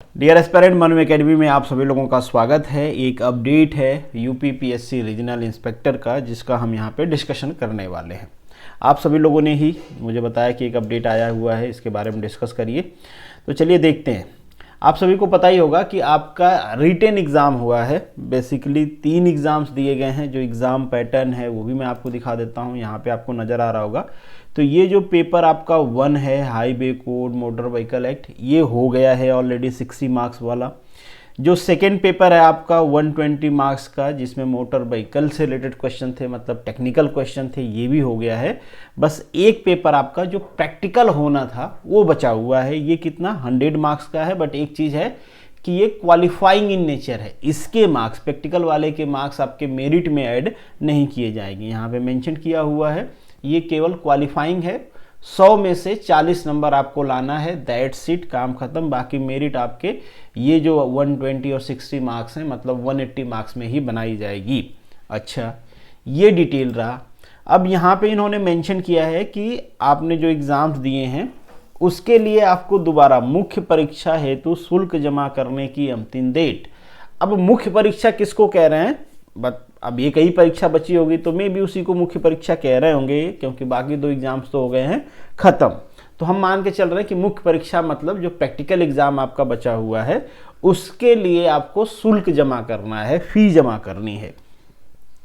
Dear aspirant Manu academy में आप सभी लोगों का स्वागत है। एक अपडेट है यूपीपीएससी रीजनल इंस्पेक्टर का, जिसका हम यहाँ पे डिस्कशन करने वाले हैं। आप सभी लोगों ने ही मुझे बताया कि एक अपडेट आया हुआ है, इसके बारे में डिस्कस करिए। तो चलिए देखते हैं। आप सभी को पता ही होगा कि आपका रिटेन एग्ज़ाम हुआ है। बेसिकली 3 एग्ज़ाम्स दिए गए हैं। जो एग्ज़ाम पैटर्न है वो भी मैं आपको दिखा देता हूँ, यहाँ पे आपको नज़र आ रहा होगा। तो ये जो पेपर आपका 1 है, highway code motor vehicle act, ये हो गया है ऑलरेडी 60 मार्क्स वाला। जो सेकेंड पेपर है आपका 120 मार्क्स का, जिसमें मोटर व्हीकल से रिलेटेड क्वेश्चन थे, मतलब टेक्निकल क्वेश्चन थे, ये भी हो गया है। बस एक पेपर आपका जो प्रैक्टिकल होना था वो बचा हुआ है। ये कितना 100 मार्क्स का है, बट एक चीज़ है कि ये क्वालिफाइंग इन नेचर है। इसके मार्क्स, प्रैक्टिकल वाले के मार्क्स आपके मेरिट में ऐड नहीं किए जाएंगे। यहाँ पे मेंशन किया हुआ है, ये केवल क्वालिफाइंग है। 100 में से 40 नंबर आपको लाना है, दैट्स इट, काम खत्म। बाकी मेरिट आपके ये जो 120 और 60 मार्क्स हैं, मतलब 180 मार्क्स में ही बनाई जाएगी। अच्छा, ये डिटेल रहा। अब यहाँ पे इन्होंने मेंशन किया है कि आपने जो एग्ज़ाम्स दिए हैं उसके लिए आपको दोबारा मुख्य परीक्षा हेतु शुल्क जमा करने की अंतिम डेट। अब मुख्य परीक्षा किसको कह रहे हैं? अब ये कई परीक्षा बची होगी तो मैं भी उसी को मुख्य परीक्षा कह रहे होंगे, क्योंकि बाकी 2 एग्जाम्स तो हो गए हैं ख़त्म। तो हम मान के चल रहे हैं कि मुख्य परीक्षा मतलब जो प्रैक्टिकल एग्ज़ाम आपका बचा हुआ है उसके लिए आपको शुल्क जमा करना है, फ़ी जमा करनी है।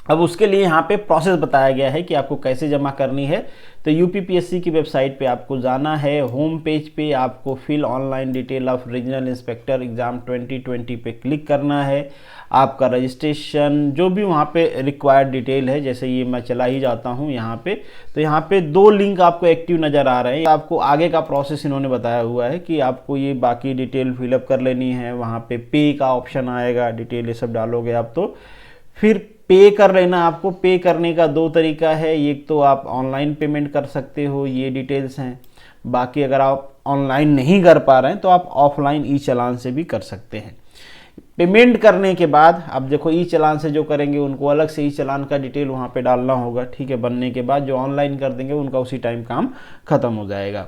अब उसके लिए यहाँ पे प्रोसेस बताया गया है कि आपको कैसे जमा करनी है। तो यूपीपीएससी की वेबसाइट पे आपको जाना है। होम पेज पे आपको fill online detail of regional inspector exam 2020 पे क्लिक करना है। आपका रजिस्ट्रेशन, जो भी वहाँ पे रिक्वायर्ड डिटेल है, जैसे ये मैं चला ही जाता हूँ यहाँ पे, तो यहाँ पे 2 लिंक आपको एक्टिव नज़र आ रहे हैं। आपको आगे का प्रोसेस इन्होंने बताया हुआ है कि आपको ये बाकी डिटेल फिलअप कर लेनी है। वहाँ पे पे का ऑप्शन आएगा, डिटेल ये सब डालोगे आप, तो फिर पे कर लेना। आपको पे करने का 2 तरीका है। एक तो आप ऑनलाइन पेमेंट कर सकते हो, ये डिटेल्स हैं। बाकी अगर आप ऑनलाइन नहीं कर पा रहे हैं तो आप ऑफलाइन ई चालान से भी कर सकते हैं। पेमेंट करने के बाद अब देखो, ई चालान से जो करेंगे उनको अलग से ई चालान का डिटेल वहाँ पे डालना होगा, ठीक है। बनने के बाद जो ऑनलाइन कर देंगे उनका उसी टाइम काम खत्म हो जाएगा।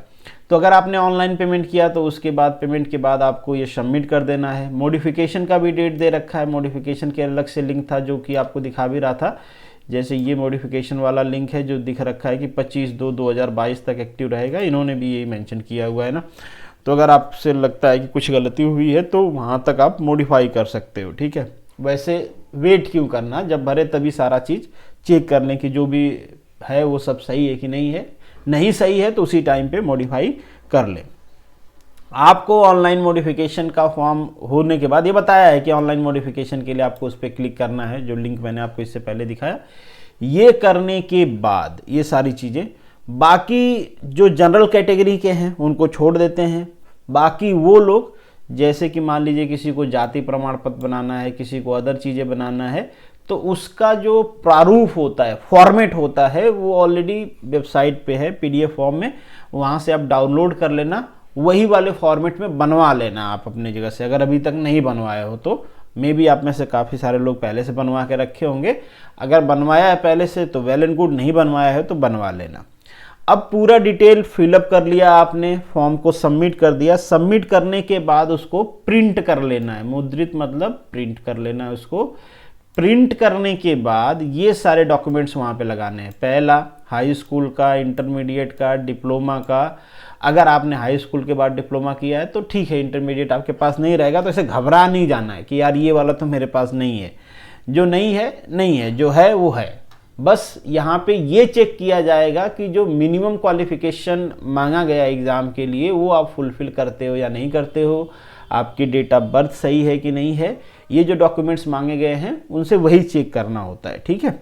तो अगर आपने ऑनलाइन पेमेंट किया तो उसके बाद पेमेंट के बाद आपको ये सबमिट कर देना है। मॉडिफिकेशन का भी डेट दे रखा है। मॉडिफिकेशन के अलग से लिंक था जो कि आपको दिखा भी रहा था। जैसे ये मॉडिफिकेशन वाला लिंक है जो दिख रखा है कि 25/2/2022 तक एक्टिव रहेगा। इन्होंने भी यही मेंशन किया हुआ है ना। तो अगर आपसे लगता है कि कुछ गलती हुई है तो वहाँ तक आप मॉडिफाई कर सकते हो, ठीक है। वैसे वेट क्यों करना, जब भरे तभी सारा चीज़ चेक कर लें कि जो भी है वो सब सही है कि नहीं है। नहीं सही है तो उसी टाइम पे मॉडिफाई कर लें। आपको ऑनलाइन मॉडिफिकेशन का फॉर्म होने के बाद ये बताया है कि ऑनलाइन मॉडिफिकेशन के लिए आपको उस पर क्लिक करना है, जो लिंक मैंने आपको इससे पहले दिखाया। ये करने के बाद ये सारी चीज़ें, बाकी जो जनरल कैटेगरी के हैं उनको छोड़ देते हैं। बाकी वो लोग, जैसे कि मान लीजिए किसी को जाति प्रमाण पत्र बनाना है, किसी को अदर चीज़ें बनाना है, तो उसका जो प्रारूप होता है, फॉर्मेट होता है, वो ऑलरेडी वेबसाइट पे है पीडीएफ फॉर्म में। वहाँ से आप डाउनलोड कर लेना, वही वाले फॉर्मेट में बनवा लेना आप अपनी जगह से। अगर अभी तक नहीं बनवाया हो तो मे बी आप में से काफ़ी सारे लोग पहले से बनवा के रखे होंगे। अगर बनवाया है पहले से तो वेल एंड गुड, नहीं बनवाया है तो बनवा लेना। अब पूरा डिटेल फिलअप कर लिया आपने, फॉर्म को सबमिट कर दिया। सबमिट करने के बाद उसको प्रिंट कर लेना है। मुद्रित मतलब प्रिंट कर लेना है उसको। प्रिंट करने के बाद ये सारे डॉक्यूमेंट्स वहाँ पे लगाने हैं। पहला हाई स्कूल का, इंटरमीडिएट का, डिप्लोमा का। अगर आपने हाई स्कूल के बाद डिप्लोमा किया है तो ठीक है, इंटरमीडिएट आपके पास नहीं रहेगा तो ऐसे घबरा नहीं जाना है कि यार ये वाला तो मेरे पास नहीं है। जो नहीं है नहीं है, जो है वो है। बस यहाँ पे ये चेक किया जाएगा कि जो मिनिमम क्वालिफिकेशन मांगा गया एग्ज़ाम के लिए वो आप फुलफिल करते हो या नहीं करते हो। आपकी डेट ऑफ बर्थ सही है कि नहीं है। ये जो डॉक्यूमेंट्स मांगे गए हैं उनसे वही चेक करना होता है, ठीक है।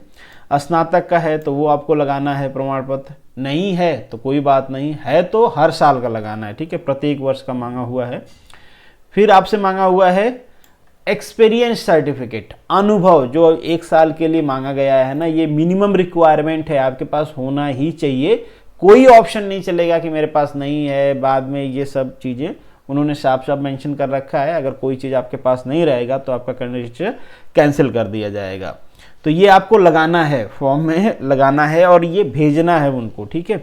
स्नातक का है तो वो आपको लगाना है प्रमाण पत्र। नहीं है तो कोई बात नहीं, है तो हर साल का लगाना है, ठीक है। प्रत्येक वर्ष का मांगा हुआ है। फिर आपसे मांगा हुआ है एक्सपीरियंस सर्टिफिकेट, अनुभव, जो 1 साल के लिए मांगा गया है ना। ये मिनिमम रिक्वायरमेंट है, आपके पास होना ही चाहिए। कोई ऑप्शन नहीं चलेगा कि मेरे पास नहीं है, बाद में ये सब चीज़ें उन्होंने साफ साफ मेंशन कर रखा है। अगर कोई चीज़ आपके पास नहीं रहेगा तो आपका कैंडिडेट कैंसिल कर दिया जाएगा। तो ये आपको लगाना है, फॉर्म में लगाना है और ये भेजना है उनको, ठीक है।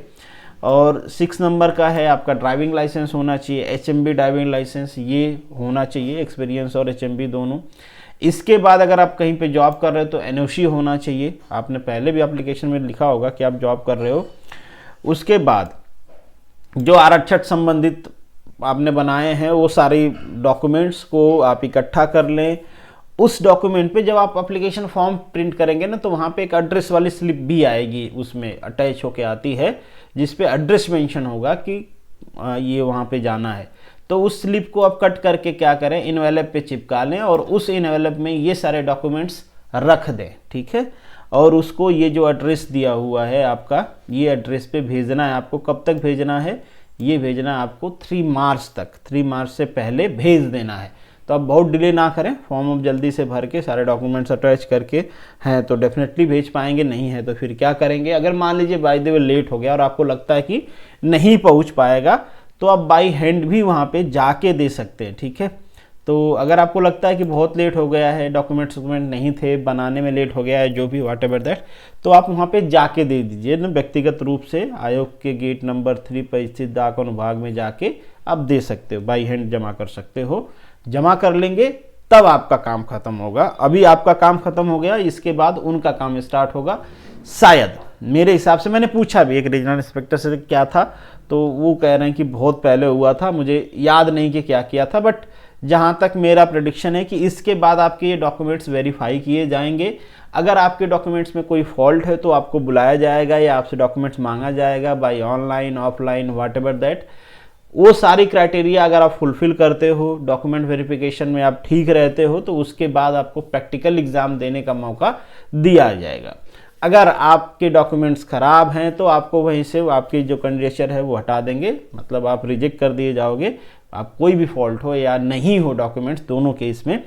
और 6 नंबर का है आपका ड्राइविंग लाइसेंस होना चाहिए, HMB ड्राइविंग लाइसेंस ये होना चाहिए, एक्सपीरियंस और HMB दोनों। इसके बाद अगर आप कहीं पे जॉब कर रहे हो तो NOC होना चाहिए, आपने पहले भी एप्लीकेशन में लिखा होगा कि आप जॉब कर रहे हो। उसके बाद जो आरक्षण संबंधित आपने बनाए हैं वो सारी डॉक्यूमेंट्स को आप इकट्ठा कर लें। उस डॉक्यूमेंट पे जब आप एप्लीकेशन फॉर्म प्रिंट करेंगे ना तो वहाँ पे एक एड्रेस वाली स्लिप भी आएगी, उसमें अटैच होके आती है, जिस पे एड्रेस मेंशन होगा कि ये वहाँ पे जाना है। तो उस स्लिप को आप कट करके क्या करें, इनवेलप पे चिपका लें और उस इनवेलप में ये सारे डॉक्यूमेंट्स रख दें, ठीक है। और उसको ये जो एड्रेस दिया हुआ है आपका, ये एड्रेस पे भेजना है आपको। कब तक भेजना है, ये भेजना है आपको 3 मार्च तक, 3 मार्च से पहले भेज देना है। तो आप बहुत डिले ना करें, फॉर्म आप जल्दी से भर के सारे डॉक्यूमेंट्स अटैच करके हैं तो डेफिनेटली भेज पाएंगे, नहीं है तो फिर क्या करेंगे। अगर मान लीजिए बाय द वे लेट हो गया और आपको लगता है कि नहीं पहुंच पाएगा तो आप बाई हैंड भी वहाँ पे जाके दे सकते हैं, ठीक है। तो अगर आपको लगता है कि बहुत लेट हो गया है, डॉक्यूमेंट्स नहीं थे, बनाने में लेट हो गया है, जो भी वाट एवर दैट, तो आप वहाँ पे जाके दे दीजिए ना, व्यक्तिगत रूप से आयोग के गेट नंबर 3 पर स्थित डाक अनुभाग में जाके आप दे सकते हो, बाई हैंड जमा कर सकते हो। जमा कर लेंगे तब आपका काम खत्म होगा। अभी आपका काम खत्म हो गया, इसके बाद उनका काम स्टार्ट होगा शायद, मेरे हिसाब से। मैंने पूछा भी एक रीजनल इंस्पेक्टर से क्या था, तो वो कह रहे हैं कि बहुत पहले हुआ था, मुझे याद नहीं कि क्या किया था, बट जहाँ तक मेरा प्रेडिक्शन है कि इसके बाद आपके ये डॉक्यूमेंट्स वेरीफाई किए जाएंगे। अगर आपके डॉक्यूमेंट्स में कोई फॉल्ट है तो आपको बुलाया जाएगा या आपसे डॉक्यूमेंट्स मांगा जाएगा by online offline whatever that. वो सारी क्राइटेरिया अगर आप फुलफिल करते हो, डॉक्यूमेंट वेरिफिकेशन में आप ठीक रहते हो, तो उसके बाद आपको प्रैक्टिकल एग्जाम देने का मौका दिया जाएगा। अगर आपके डॉक्यूमेंट्स खराब हैं तो आपको वहीं से आपकी जो कैंडिडेचर है वो हटा देंगे, मतलब आप रिजेक्ट कर दिए जाओगे, आप कोई भी फॉल्ट हो या नहीं हो डॉक्यूमेंट्स, दोनों केस में।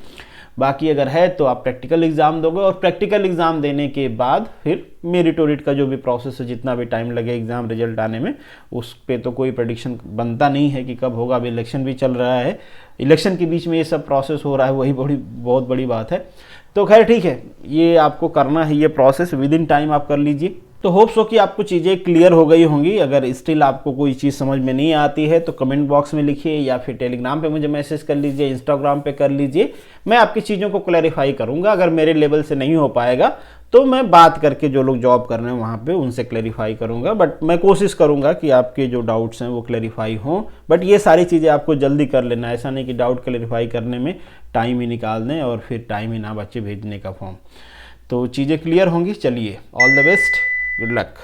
बाकी अगर है तो आप प्रैक्टिकल एग्जाम दोगे और प्रैक्टिकल एग्जाम देने के बाद फिर मेरिट ऑडिट का जो भी प्रोसेस है, जितना भी टाइम लगे एग्जाम रिजल्ट आने में, उस पे तो कोई प्रेडिक्शन बनता नहीं है कि कब होगा। अभी इलेक्शन भी चल रहा है, इलेक्शन के बीच में ये सब प्रोसेस हो रहा है, वही बहुत बड़ी बात है। तो खैर ठीक है, ये आपको करना है, ये प्रोसेस विद इन टाइम आप कर लीजिए। तो होप्स हो कि आपको चीज़ें क्लियर हो गई होंगी। अगर स्टिल आपको कोई चीज़ समझ में नहीं आती है तो कमेंट बॉक्स में लिखिए या फिर टेलीग्राम पे मुझे मैसेज कर लीजिए, इंस्टाग्राम पे कर लीजिए, मैं आपकी चीज़ों को क्लैरिफाई करूँगा। अगर मेरे लेवल से नहीं हो पाएगा तो मैं बात करके जो लोग जॉब कर रहे हैं वहाँ पे उनसे क्लैरिफाई करूँगा, बट मैं कोशिश करूँगा कि आपके जो डाउट्स हैं वो क्लैरिफाई हों। बट ये सारी चीज़ें आपको जल्दी कर लेना, ऐसा नहीं कि डाउट क्लैरिफाई करने में टाइम ही निकाल दें और फिर टाइम ही ना बचे भेजने का फॉर्म। तो चीज़ें क्लियर होंगी। चलिए, all the best, good luck.